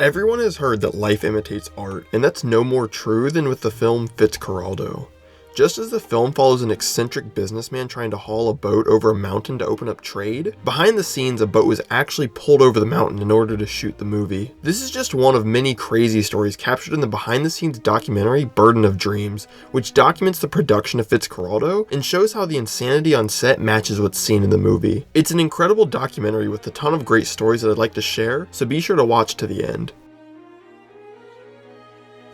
Everyone has heard that life imitates art, and that's no more true than with the film Fitzcarraldo. Just as the film follows an eccentric businessman trying to haul a boat over a mountain to open up trade, behind the scenes a boat was actually pulled over the mountain in order to shoot the movie. This is just one of many crazy stories captured in the behind the scenes documentary Burden of Dreams, which documents the production of Fitzcarraldo and shows how the insanity on set matches what's seen in the movie. It's an incredible documentary with a ton of great stories that I'd like to share, so be sure to watch to the end.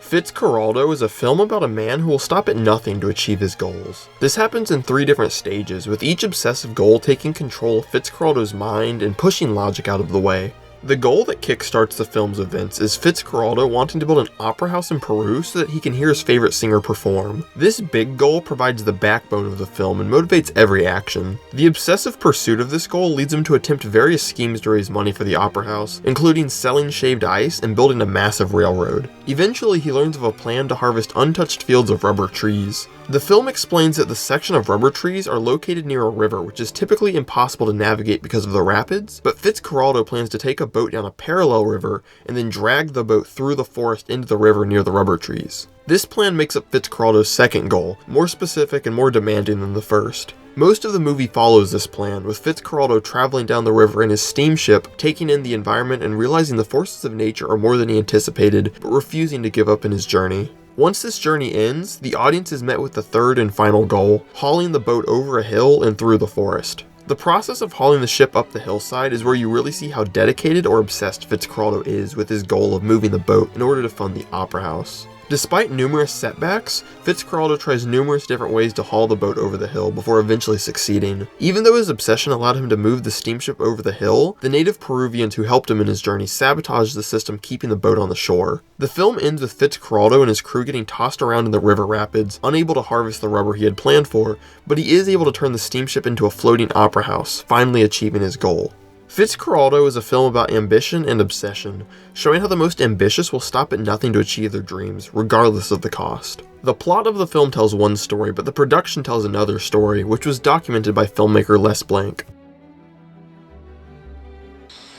Fitzcarraldo is a film about a man who will stop at nothing to achieve his goals. This happens in 3 different stages, with each obsessive goal taking control of Fitzcarraldo's mind and pushing logic out of the way. The goal that kickstarts the film's events is Fitzcarraldo wanting to build an opera house in Peru so that he can hear his favorite singer perform. This big goal provides the backbone of the film and motivates every action. The obsessive pursuit of this goal leads him to attempt various schemes to raise money for the opera house, including selling shaved ice and building a massive railroad. Eventually, he learns of a plan to harvest untouched fields of rubber trees. The film explains that the section of rubber trees are located near a river, which is typically impossible to navigate because of the rapids, but Fitzcarraldo plans to take a boat down a parallel river and then drag the boat through the forest into the river near the rubber trees. This plan makes up Fitzcarraldo's second goal, more specific and more demanding than the first. Most of the movie follows this plan, with Fitzcarraldo traveling down the river in his steamship, taking in the environment and realizing the forces of nature are more than he anticipated, but refusing to give up in his journey. Once this journey ends, the audience is met with the third and final goal, hauling the boat over a hill and through the forest. The process of hauling the ship up the hillside is where you really see how dedicated or obsessed Fitzcarraldo is with his goal of moving the boat in order to fund the opera house. Despite numerous setbacks, Fitzcarraldo tries numerous different ways to haul the boat over the hill before eventually succeeding. Even though his obsession allowed him to move the steamship over the hill, the native Peruvians who helped him in his journey sabotaged the system keeping the boat on the shore. The film ends with Fitzcarraldo and his crew getting tossed around in the river rapids, unable to harvest the rubber he had planned for, but he is able to turn the steamship into a floating opera house, finally achieving his goal. Fitzcarraldo is a film about ambition and obsession, showing how the most ambitious will stop at nothing to achieve their dreams, regardless of the cost. The plot of the film tells one story, but the production tells another story, which was documented by filmmaker Les Blanc.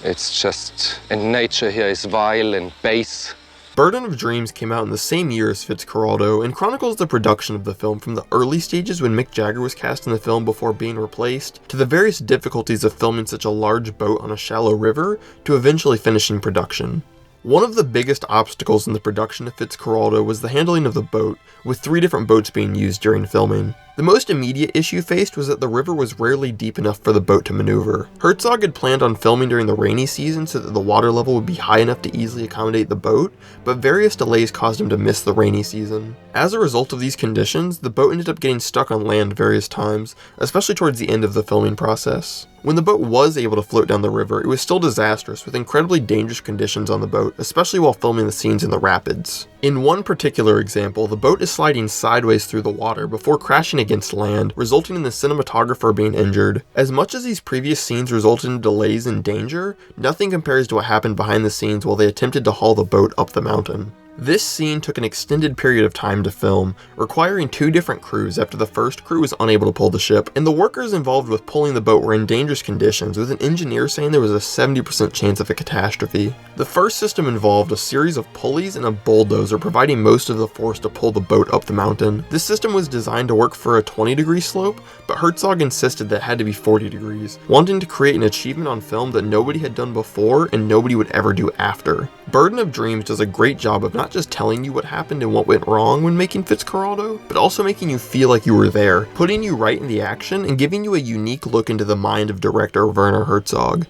It's just, and nature here is vile and base. Burden of Dreams came out in the same year as Fitzcarraldo and chronicles the production of the film from the early stages when Mick Jagger was cast in the film before being replaced, to the various difficulties of filming such a large boat on a shallow river, to eventually finishing production. One of the biggest obstacles in the production of Fitzcarraldo was the handling of the boat, with 3 different boats being used during filming. The most immediate issue faced was that the river was rarely deep enough for the boat to maneuver. Herzog had planned on filming during the rainy season so that the water level would be high enough to easily accommodate the boat, but various delays caused him to miss the rainy season. As a result of these conditions, the boat ended up getting stuck on land various times, especially towards the end of the filming process. When the boat was able to float down the river, it was still disastrous, with incredibly dangerous conditions on the boat, especially while filming the scenes in the rapids. In one particular example, the boat is sliding sideways through the water before crashing against land, resulting in the cinematographer being injured. As much as these previous scenes resulted in delays and danger, nothing compares to what happened behind the scenes while they attempted to haul the boat up the mountain. This scene took an extended period of time to film, requiring 2 different crews after the first crew was unable to pull the ship, and the workers involved with pulling the boat were in dangerous conditions, with an engineer saying there was a 70% chance of a catastrophe. The first system involved a series of pulleys and a bulldozer providing most of the force to pull the boat up the mountain. This system was designed to work for a 20-degree slope, but Herzog insisted that it had to be 40 degrees, wanting to create an achievement on film that nobody had done before and nobody would ever do after. Burden of Dreams does a great job of not just telling you what happened and what went wrong when making Fitzcarraldo, but also making you feel like you were there, putting you right in the action and giving you a unique look into the mind of director Werner Herzog.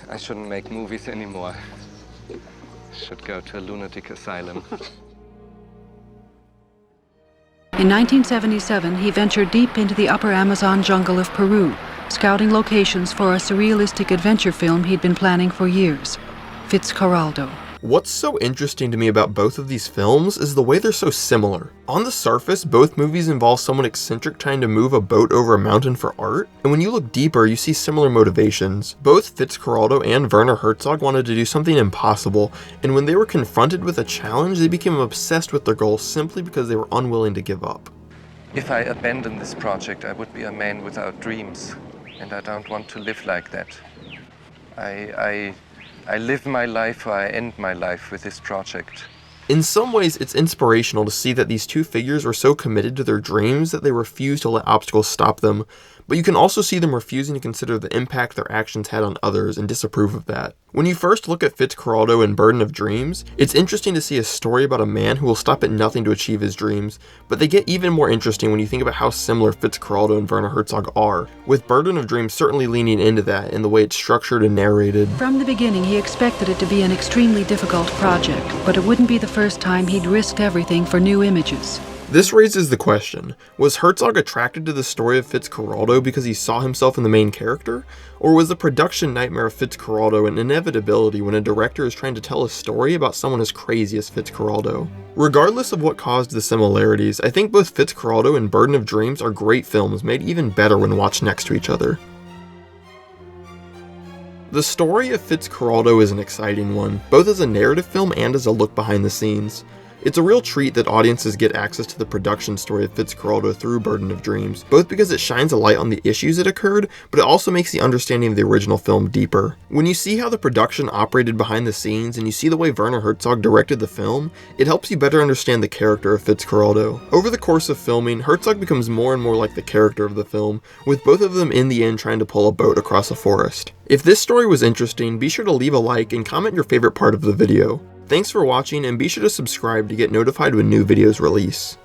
I shouldn't make movies anymore. Should go to a lunatic asylum. In 1977, he ventured deep into the upper Amazon jungle of Peru, scouting locations for a surrealistic adventure film he'd been planning for years, Fitzcarraldo. What's so interesting to me about both of these films is the way they're so similar. On the surface, both movies involve someone eccentric trying to move a boat over a mountain for art, and when you look deeper, you see similar motivations. Both Fitzcarraldo and Werner Herzog wanted to do something impossible, and when they were confronted with a challenge, they became obsessed with their goal simply because they were unwilling to give up. If I abandon this project, I would be a man without dreams, and I don't want to live like that. I I live my life or I end my life with this project. In some ways, it's inspirational to see that these two figures were so committed to their dreams that they refused to let obstacles stop them, but you can also see them refusing to consider the impact their actions had on others and disapprove of that. When you first look at Fitzcarraldo and Burden of Dreams, it's interesting to see a story about a man who will stop at nothing to achieve his dreams, but they get even more interesting when you think about how similar Fitzcarraldo and Werner Herzog are, with Burden of Dreams certainly leaning into that in the way it's structured and narrated. From the beginning, he expected it to be an extremely difficult project, but it wouldn't be the first time he'd risked everything for new images. This raises the question, was Herzog attracted to the story of Fitzcarraldo because he saw himself in the main character? Or was the production nightmare of Fitzcarraldo an inevitability when a director is trying to tell a story about someone as crazy as Fitzcarraldo? Regardless of what caused the similarities, I think both Fitzcarraldo and Burden of Dreams are great films made even better when watched next to each other. The story of Fitzcarraldo is an exciting one, both as a narrative film and as a look behind the scenes. It's a real treat that audiences get access to the production story of Fitzcarraldo through Burden of Dreams, both because it shines a light on the issues that occurred, but it also makes the understanding of the original film deeper. When you see how the production operated behind the scenes and you see the way Werner Herzog directed the film, it helps you better understand the character of Fitzcarraldo. Over the course of filming, Herzog becomes more and more like the character of the film, with both of them in the end trying to pull a boat across a forest. If this story was interesting, be sure to leave a like and comment your favorite part of the video. Thanks for watching, and be sure to subscribe to get notified when new videos release.